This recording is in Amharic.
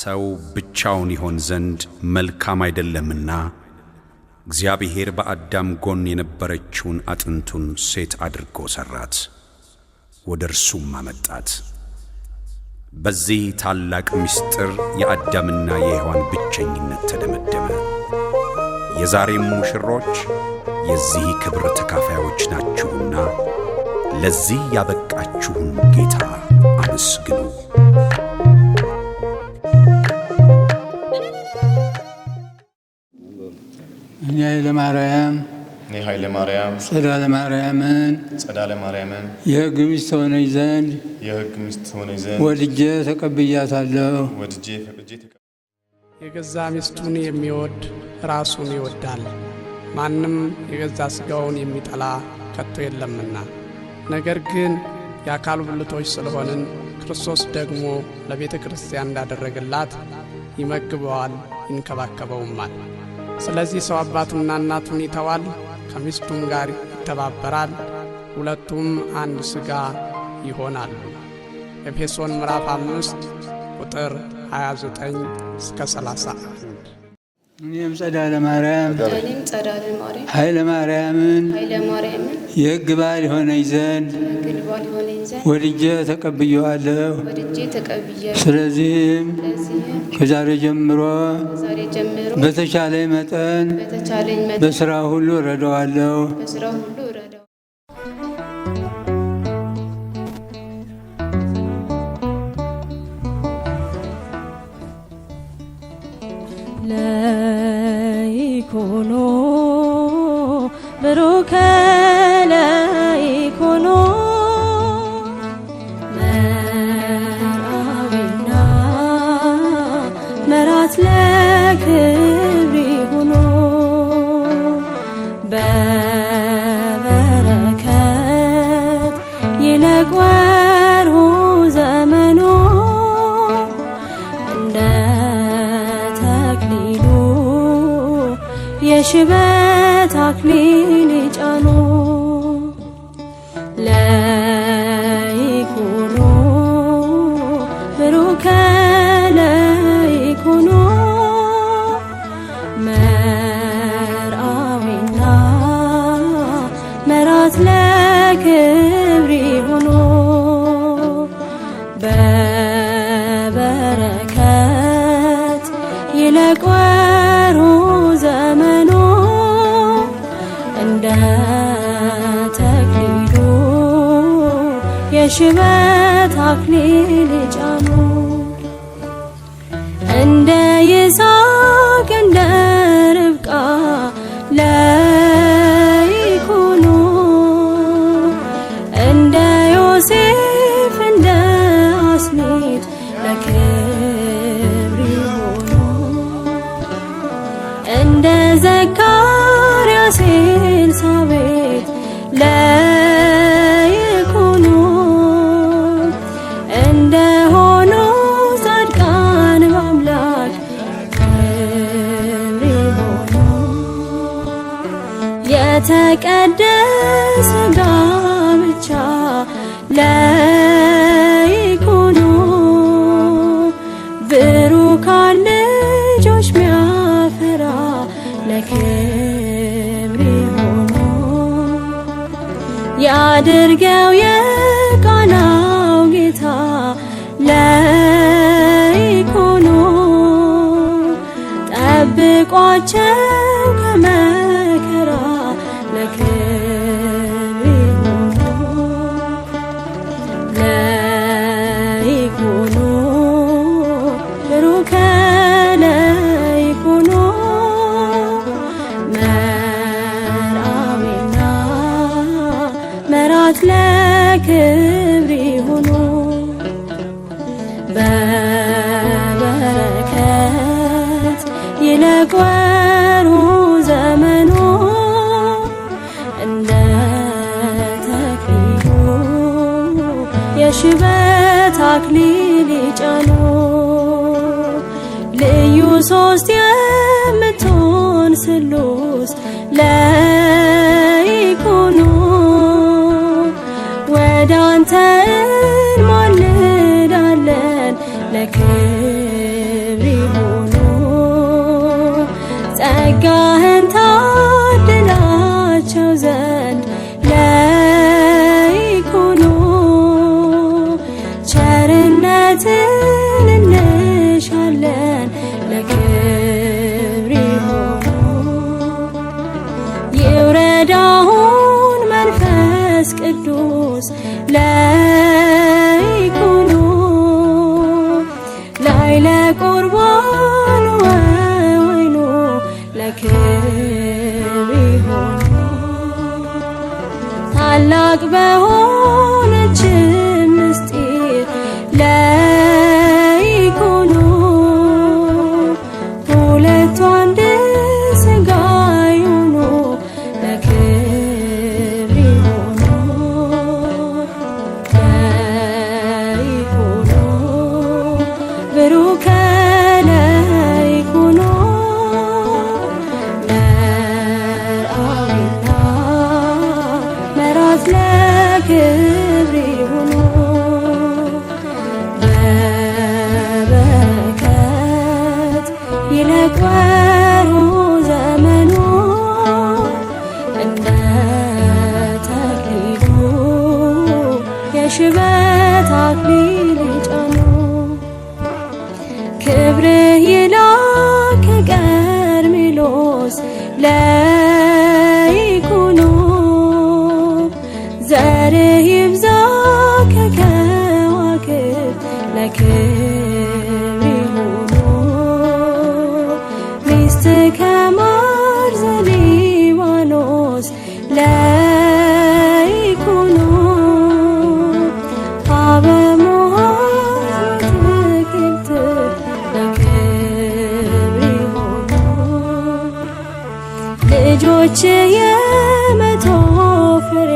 ሰው ብቻውን ይሆን ዘንድ መልካም አይደለምና እግዚአብሔር በአዳም ጎን የነበረችውን አጥንቱን ሴት አድርጎ ሰራት፣ ወደ እርሱም አመጣት። በዚህ ታላቅ ምስጢር የአዳምና የሔዋን ብቸኝነት ተደመደመ። የዛሬም ሙሽሮች የዚህ ክብር ተካፋዮች ናችሁና ለዚህ ያበቃችሁን ጌታ አመስግኑ። እኔ ኃይለ ማርያም ጸዳለ ማርያምን የሕግ ሚስት ሆነኝ ዘንድ ወድጄ ተቀብያታለሁ። የገዛ ሚስቱን የሚወድ ራሱን ይወዳል። ማንም የገዛ ሥጋውን የሚጠላ ከቶ የለምና። ነገር ግን የአካሉ ብልቶች ስለሆንን ክርስቶስ ደግሞ ለቤተ ክርስቲያን እንዳደረገላት ይመግበዋል፣ ይንከባከበውማል። ስለዚህ ሰው አባቱንና እናቱን ይተዋል፣ ከሚስቱም ጋር ይተባበራል፣ ሁለቱም አንድ ሥጋ ይሆናሉ። ኤፌሶን ምዕራፍ 5 ቁጥር 29 እስከ 31። እኔም ጸዳለ ማርያም ኃይለ ማርያምን የሕግ ባል ይሆነኝ ዘንድ ወድጄ ተቀብየዋለሁ። ስለዚህም ከዛሬ ጀምሮ በተቻለኝ መጠን በሥራ ሁሉ እረዳዋለሁ። ለይኩኖ ብሩከ ለይኩኖ መርአዊና መራት ለክብሪ ሁኖ በበረከት ይለቅ ወርሁ ዘመኖ እንደ ተክሊሉ የሽበት አክሊል ጫኑ ለይኩኖ ብሩከ ለይኩኖ መርአዊና መራት ለክብሪ ሁኖ በበረከት ይለቅ ወርሁ ዘመኖ እንደ ተክሊሉ የሽበት አክሊል ጫኑ እንደ ይስሐቅ እንደ ርብቃ ለይኩኖ እንደ ዮሴፍ እንደ አስኒት ለክብሪ ሆኖ እንደ ዘካርያስ ኤልሳቤጥ ለይኩኖ እንደ ሆኖ ጻድቃን በአምላክ ክብሪ ሆኖ የተቀደሰ ጋብቻ ለይኩኖ ብሩካን ልጆች ሚያፈራ ለክብሪ ሆኖ ያድርገው የቃናው ጌታ ለይኩኖ ጠብቋቸው ከመከራ ለክብሪ ሆኖ ለይኩኖ ብሩከ ለይኩኖ መርአዊና መራት ለክብሪ ሁኖ በበረከት ይለቅ ወርሁ ዘመኖ እንደ ተክሊሉ የሽበት አክሊል ጫኑ ልዩ ሶስት የምትሆን ስሉስ ለይኩኖ ወደ አንተ እንማልዳለን ለክብሪ ጸጋህን ታድላቸው ዘንድ ለይኩኑ ቸርነትን እንሻለን ለክብር ይሆኑ ይውረድ አሁን መንፈስ ቅዱስ ለይኩኑ ላይለ ቁርባኑ ወይኑ ለክብር ይሆኑ ታላቅ በሆነች ምስጢር ለይኩኑ ሁለቱ አንድ ሥጋ ይሁኑ ለክብር ይሆኑ ለይኩኑ ብሩከ ለይኩኑ መርአዊና መራት ለክብር ይሁኑ በበረከት ይለቅወሩ ዘመኑ እንደ ተክሊሉ የሽበት አክሊል ይጫኑ ክብርህ ይላክ ከቀርሜሎስ ለይኩኑ ዘርህ ይብዛ ከከዋክብት ለክብር ይሁኑ ሚስት ከማር ዘሊባኖስ ለይኩኑ አበሞሃ ትክልት ለክብር ይሁኑ ልጆች የመቶ ፍሬ